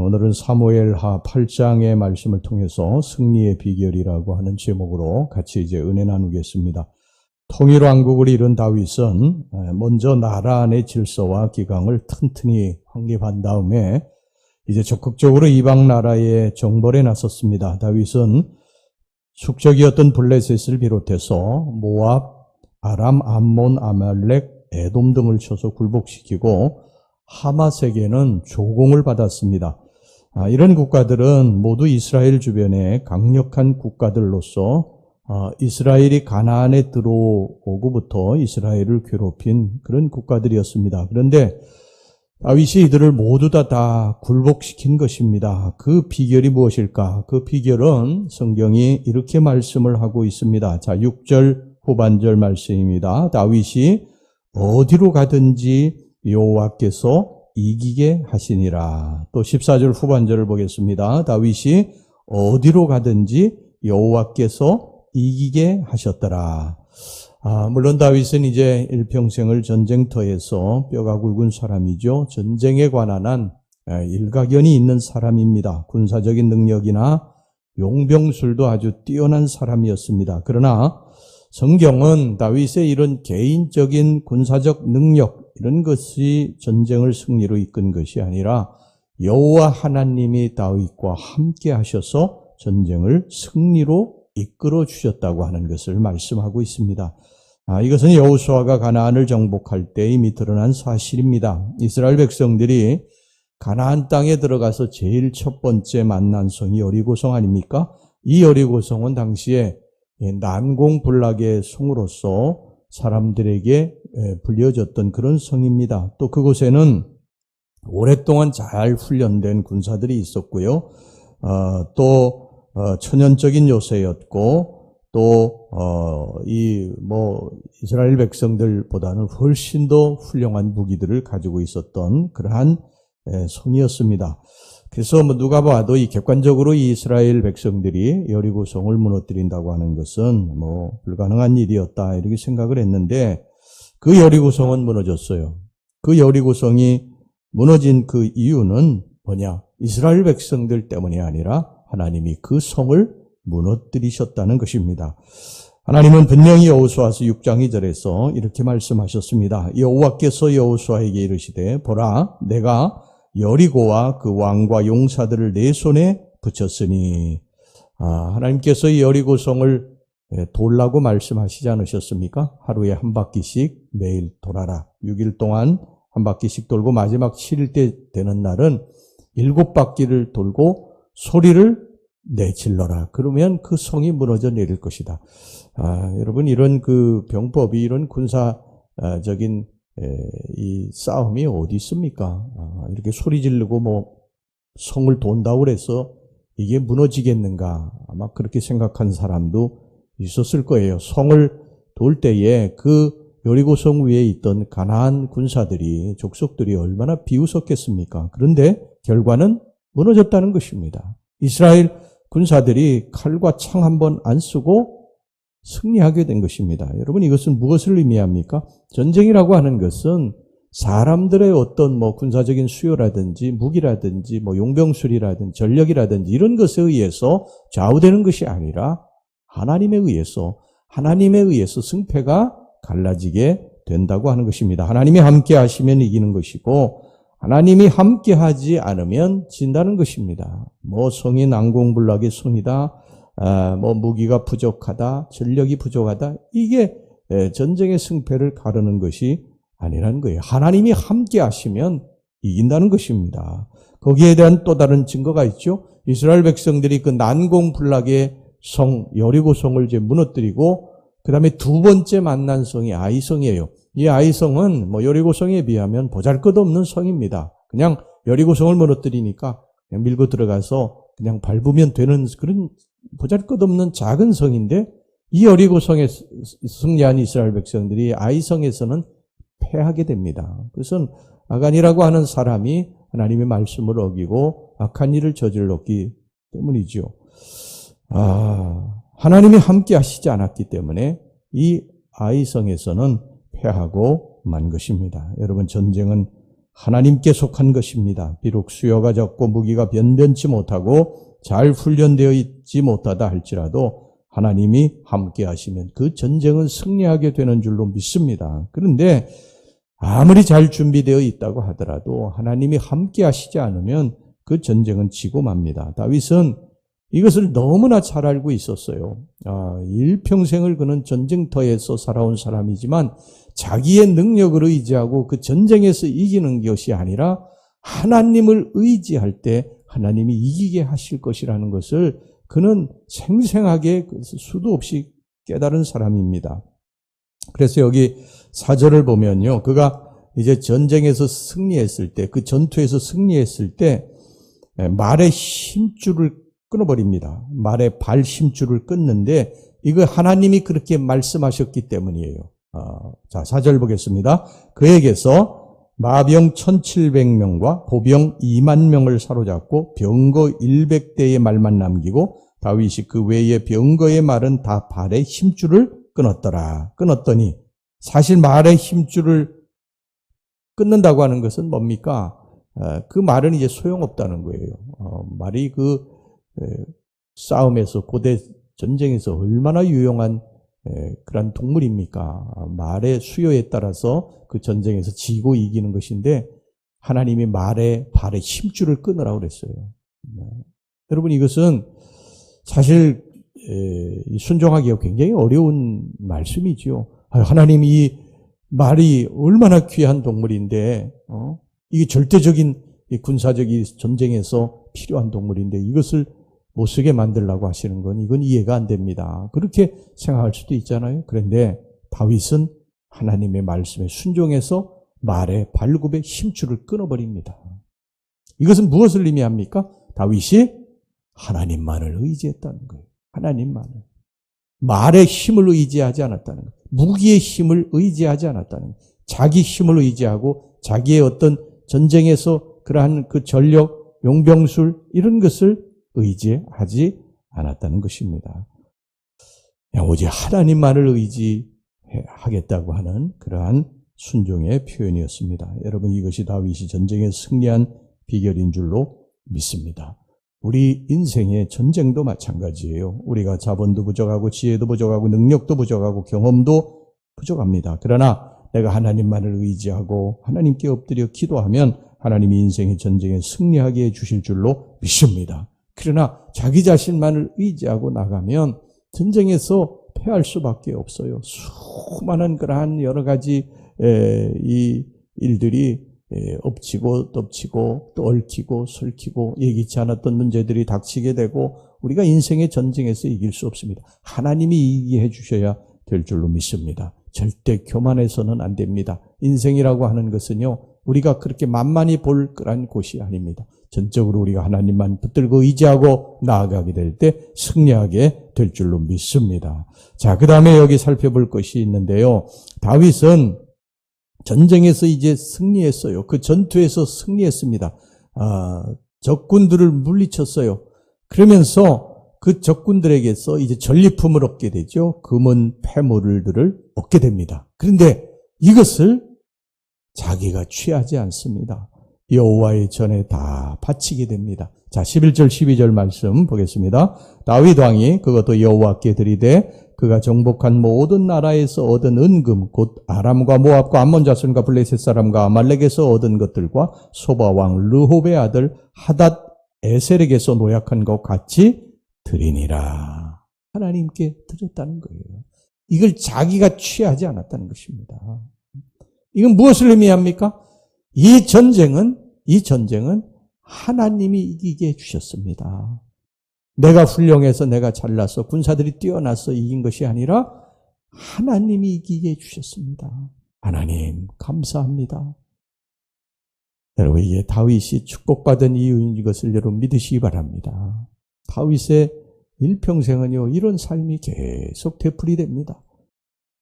오늘은 사무엘하 8장의 말씀을 통해서 승리의 비결이라고 하는 제목으로 같이 이제 은혜 나누겠습니다. 통일왕국을 이룬 다윗은 먼저 나라 안의 질서와 기강을 튼튼히 확립한 다음에 이제 적극적으로 이방 나라의 정벌에 나섰습니다. 다윗은 숙적이었던 블레셋을 비롯해서 모압, 아람, 암몬, 아말렉, 에돔 등을 쳐서 굴복시키고 하맛에게는 조공을 받았습니다. 이런 국가들은 모두 이스라엘 주변의 강력한 국가들로서 이스라엘이 가나안에 들어오고부터 이스라엘을 괴롭힌 그런 국가들이었습니다. 그런데 다윗이 이들을 모두 다 굴복시킨 것입니다. 그 비결이 무엇일까? 그 비결은 성경이 이렇게 말씀을 하고 있습니다. 자, 6절 후반절 말씀입니다. 다윗이 어디로 가든지 여호와께서 이기게 하시니라. 또 14절 후반절을 보겠습니다. 다윗이 어디로 가든지 여호와께서 이기게 하셨더라. 물론 다윗은 이제 일평생을 전쟁터에서 뼈가 굵은 사람이죠. 전쟁에 관한 한 일가견이 있는 사람입니다. 군사적인 능력이나 용병술도 아주 뛰어난 사람이었습니다. 그러나 성경은 다윗의 이런 개인적인 군사적 능력 이런 것이 전쟁을 승리로 이끈 것이 아니라 여호와 하나님이 다윗과 함께 하셔서 전쟁을 승리로 이끌어 주셨다고 하는 것을 말씀하고 있습니다. 이것은 여호수아가 가나안을 정복할 때 이미 드러난 사실입니다. 이스라엘 백성들이 가나안 땅에 들어가서 제일 첫 번째 만난 성이 여리고성 아닙니까? 이 여리고성은 당시에 난공불락의 성으로서 사람들에게 불려졌던 그런 성입니다. 또 그곳에는 오랫동안 잘 훈련된 군사들이 있었고요. 또 천연적인 요새였고 또 이스라엘 백성들보다는 훨씬 더 훌륭한 무기들을 가지고 있었던 그러한 성이었습니다. 그래서 누가 봐도 이 객관적으로 이 이스라엘 백성들이 여리고성을 무너뜨린다고 하는 것은 불가능한 일이었다 이렇게 생각을 했는데 그 여리고성은 무너졌어요. 그 여리고성이 무너진 그 이유는 뭐냐? 이스라엘 백성들 때문이 아니라 하나님이 그 성을 무너뜨리셨다는 것입니다. 하나님은 분명히 여호수아서 6장 2절에서 이렇게 말씀하셨습니다. 여호와께서 여호수아에게 이르시되 보라 내가 여리고와 그 왕과 용사들을 내 손에 붙였으니 하나님께서 이 여리고성을 돌라고 말씀하시지 않으셨습니까? 하루에 한 바퀴씩 매일 돌아라. 6일 동안 한 바퀴씩 돌고 마지막 7일 때 되는 날은 7바퀴를 돌고 소리를 내질러라. 그러면 그 성이 무너져 내릴 것이다. 여러분 이런 그 병법이 이런 군사적인 이 싸움이 어디 있습니까? 이렇게 소리 지르고 성을 돈다고 그래서 이게 무너지겠는가? 아마 그렇게 생각한 사람도 있었을 거예요. 성을 돌 때에 그 여리고성 위에 있던 가나안 군사들이 족속들이 얼마나 비웃었겠습니까? 그런데 결과는 무너졌다는 것입니다. 이스라엘 군사들이 칼과 창 한 번 안 쓰고 승리하게 된 것입니다. 여러분 이것은 무엇을 의미합니까? 전쟁이라고 하는 것은 사람들의 어떤 군사적인 수요라든지 무기라든지 용병술이라든지 전력이라든지 이런 것에 의해서 좌우되는 것이 아니라 하나님에 의해서 승패가 갈라지게 된다고 하는 것입니다. 하나님이 함께 하시면 이기는 것이고 하나님이 함께 하지 않으면 진다는 것입니다. 성이 난공불락의 성이다. 무기가 부족하다, 전력이 부족하다, 이게 전쟁의 승패를 가르는 것이 아니라는 거예요. 하나님이 함께 하시면 이긴다는 것입니다. 거기에 대한 또 다른 증거가 있죠. 이스라엘 백성들이 그 난공불락의 성, 여리고성을 이제 무너뜨리고, 그 다음에 두 번째 만난 성이 아이성이에요. 이 아이성은 여리고성에 비하면 보잘것없는 성입니다. 그냥 여리고성을 무너뜨리니까 그냥 밀고 들어가서 그냥 밟으면 되는 그런 보잘것없는 작은 성인데 이 여리고성에 승리한 이스라엘 백성들이 아이성에서는 패하게 됩니다. 그것은 아간이라고 하는 사람이 하나님의 말씀을 어기고 악한 일을 저질렀기 때문이죠. 하나님이 함께 하시지 않았기 때문에 이 아이성에서는 패하고 만 것입니다. 여러분 전쟁은 하나님께 속한 것입니다. 비록 수요가 적고 무기가 변변치 못하고 잘 훈련되어 있지 못하다 할지라도 하나님이 함께 하시면 그 전쟁은 승리하게 되는 줄로 믿습니다. 그런데 아무리 잘 준비되어 있다고 하더라도 하나님이 함께 하시지 않으면 그 전쟁은 지고 맙니다. 다윗은 이것을 너무나 잘 알고 있었어요. 일평생을 그는 전쟁터에서 살아온 사람이지만 자기의 능력을 의지하고 그 전쟁에서 이기는 것이 아니라 하나님을 의지할 때 하나님이 이기게 하실 것이라는 것을 그는 생생하게 수도 없이 깨달은 사람입니다. 그래서 여기 4절을 보면요. 그가 이제 전쟁에서 승리했을 때, 그 전투에서 승리했을 때 말의 힘줄을 끊어버립니다. 말의 발 힘줄을 끊는데 이거 하나님이 그렇게 말씀하셨기 때문이에요. 자, 4절 보겠습니다. 그에게서 마병 1700명과 보병 2만 명을 사로잡고 병거 100대의 말만 남기고 다윗이 그 외의 병거의 말은 다 발의 힘줄을 끊었더니 사실 말의 힘줄을 끊는다고 하는 것은 뭡니까? 그 말은 이제 소용없다는 거예요. 말이 그 싸움에서 고대 전쟁에서 얼마나 유용한 그런 동물입니까? 말의 수요에 따라서 그 전쟁에서 지고 이기는 것인데 하나님이 말의 발의 힘줄을 끊으라고 그랬어요. 여러분 이것은 사실 순종하기가 굉장히 어려운 말씀이지요. 하나님이 이 말이 얼마나 귀한 동물인데 이게 절대적인 군사적 전쟁에서 필요한 동물인데 이것을 못 쓰게 만들려고 하시는 건 이건 이해가 안 됩니다. 그렇게 생각할 수도 있잖아요. 그런데 다윗은 하나님의 말씀에 순종해서 말의 발굽의 힘줄을 끊어버립니다. 이것은 무엇을 의미합니까? 다윗이 하나님만을 의지했다는 거예요. 하나님만을. 말의 힘을 의지하지 않았다는 거예요. 무기의 힘을 의지하지 않았다는 거예요. 자기 힘을 의지하고 자기의 어떤 전쟁에서 그러한 그 전력, 용병술 이런 것을 의지하지 않았다는 것입니다. 오직 하나님만을 의지하겠다고 하는 그러한 순종의 표현이었습니다. 여러분 이것이 다윗이 전쟁에 승리한 비결인 줄로 믿습니다. 우리 인생의 전쟁도 마찬가지예요. 우리가 자본도 부족하고 지혜도 부족하고 능력도 부족하고 경험도 부족합니다. 그러나 내가 하나님만을 의지하고 하나님께 엎드려 기도하면 하나님이 인생의 전쟁에 승리하게 해주실 줄로 믿습니다. 그러나 자기 자신만을 의지하고 나가면 전쟁에서 패할 수밖에 없어요. 수많은 그러한 여러 가지 이 일들이 엎치고 덮치고 또 얽히고 설키고 예기치 않았던 문제들이 닥치게 되고 우리가 인생의 전쟁에서 이길 수 없습니다. 하나님이 이기게 해주셔야 될 줄로 믿습니다. 절대 교만해서는 안 됩니다. 인생이라고 하는 것은요, 우리가 그렇게 만만히 볼 그런 곳이 아닙니다. 전적으로 우리가 하나님만 붙들고 의지하고 나아가게 될 때 승리하게 될 줄로 믿습니다. 자, 그 다음에 여기 살펴볼 것이 있는데요. 다윗은 전쟁에서 이제 승리했어요. 그 전투에서 승리했습니다. 적군들을 물리쳤어요. 그러면서 그 적군들에게서 이제 전리품을 얻게 되죠. 금은 폐물들을 얻게 됩니다. 그런데 이것을 자기가 취하지 않습니다. 여호와의 전에 다 바치게 됩니다. 자, 11절 12절 말씀 보겠습니다. 다윗 왕이 그것도 여호와께 드리되 그가 정복한 모든 나라에서 얻은 은금 곧 아람과 모압과 암몬 자손과 블레셋 사람과 아말렉에서 얻은 것들과 소바 왕 르홉의 아들 하닷 에셀에게서 노약한 것 같이 드리니라. 하나님께 드렸다는 거예요. 이걸 자기가 취하지 않았다는 것입니다. 이건 무엇을 의미합니까? 이 전쟁은 하나님이 이기게 해주셨습니다. 내가 훌륭해서 내가 잘나서 군사들이 뛰어나서 이긴 것이 아니라 하나님이 이기게 해주셨습니다. 하나님 감사합니다. 여러분 이게 다윗이 축복받은 이유인 것을 여러분 믿으시기 바랍니다. 다윗의 일평생은요 이런 삶이 계속 되풀이 됩니다.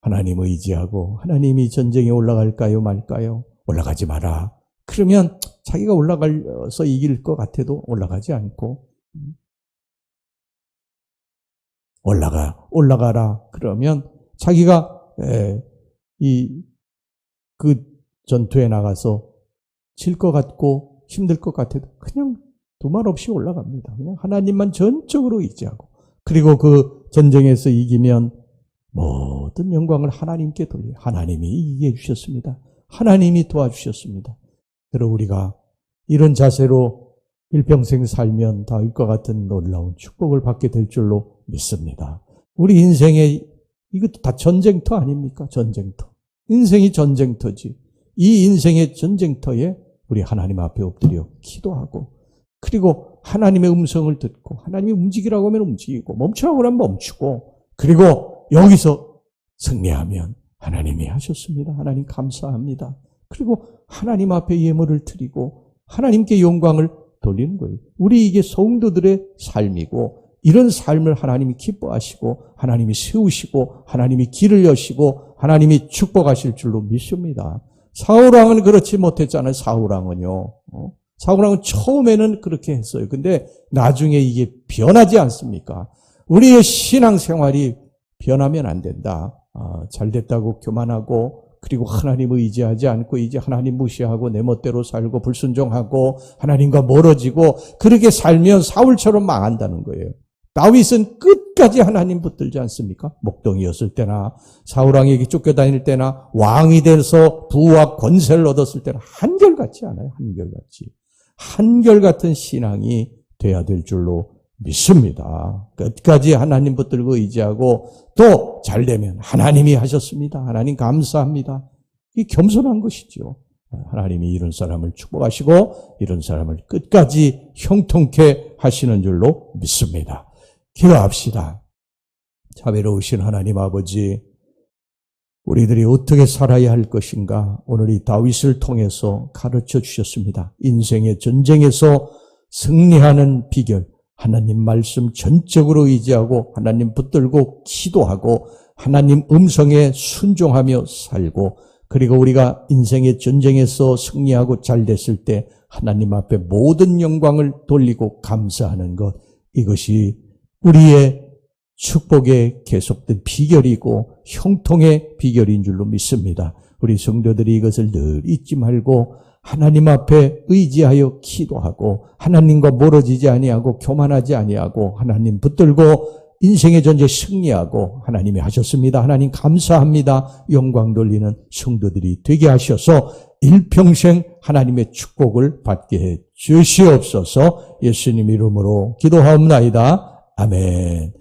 하나님 의지하고 하나님이 전쟁에 올라갈까요 말까요? 올라가지 마라. 그러면 자기가 올라가서 이길 것 같아도 올라가지 않고 올라가라. 그러면 자기가 그 전투에 나가서 질 것 같고 힘들 것 같아도 그냥 두말 없이 올라갑니다. 그냥 하나님만 전적으로 의지하고, 그리고 그 전쟁에서 이기면 모든 영광을 하나님께 돌려. 하나님이 이기게 해주셨습니다. 하나님이 도와주셨습니다. 그리고 우리가 이런 자세로 일평생 살면 다윗과 같은 놀라운 축복을 받게 될 줄로 믿습니다. 우리 인생에 이것도 다 전쟁터 아닙니까? 전쟁터. 인생이 전쟁터지. 이 인생의 전쟁터에 우리 하나님 앞에 엎드려 기도하고, 그리고 하나님의 음성을 듣고, 하나님이 움직이라고 하면 움직이고, 멈추라고 하면 멈추고, 그리고 여기서 승리하면 하나님이 하셨습니다. 하나님 감사합니다. 그리고 하나님 앞에 예물을 드리고 하나님께 영광을 돌리는 거예요. 우리 이게 성도들의 삶이고, 이런 삶을 하나님이 기뻐하시고 하나님이 세우시고 하나님이 길을 여시고 하나님이 축복하실 줄로 믿습니다. 사울왕은 그렇지 못했잖아요. 사울왕은요. 사울왕은 처음에는 그렇게 했어요. 근데 나중에 이게 변하지 않습니까? 우리의 신앙생활이 변하면 안 된다. 잘됐다고 교만하고, 그리고 하나님 의지하지 않고 이제 하나님 무시하고 내 멋대로 살고 불순종하고 하나님과 멀어지고, 그렇게 살면 사울처럼 망한다는 거예요. 다윗은 끝까지 하나님 붙들지 않습니까? 목동이었을 때나 사울왕에게 쫓겨다닐 때나 왕이 돼서 부와 권세를 얻었을 때나 한결같지 않아요. 한결같이. 한결같은 신앙이 돼야 될 줄로 믿습니다. 끝까지 하나님 붙들고 의지하고, 또 잘되면 하나님이 하셨습니다. 하나님 감사합니다. 이 겸손한 것이죠. 하나님이 이런 사람을 축복하시고 이런 사람을 끝까지 형통케 하시는 줄로 믿습니다. 기도합시다. 자비로우신 하나님 아버지, 우리들이 어떻게 살아야 할 것인가 오늘 이 다윗을 통해서 가르쳐 주셨습니다. 인생의 전쟁에서 승리하는 비결, 하나님 말씀 전적으로 의지하고 하나님 붙들고 기도하고 하나님 음성에 순종하며 살고, 그리고 우리가 인생의 전쟁에서 승리하고 잘됐을 때 하나님 앞에 모든 영광을 돌리고 감사하는 것, 이것이 우리의 축복의 계속된 비결이고 형통의 비결인 줄로 믿습니다. 우리 성도들이 이것을 늘 잊지 말고 하나님 앞에 의지하여 기도하고 하나님과 멀어지지 아니하고 교만하지 아니하고 하나님 붙들고 인생의 전쟁 승리하고, 하나님이 하셨습니다. 하나님 감사합니다. 영광 돌리는 성도들이 되게 하셔서 일평생 하나님의 축복을 받게 해 주시옵소서. 예수님 이름으로 기도하옵나이다. 아멘.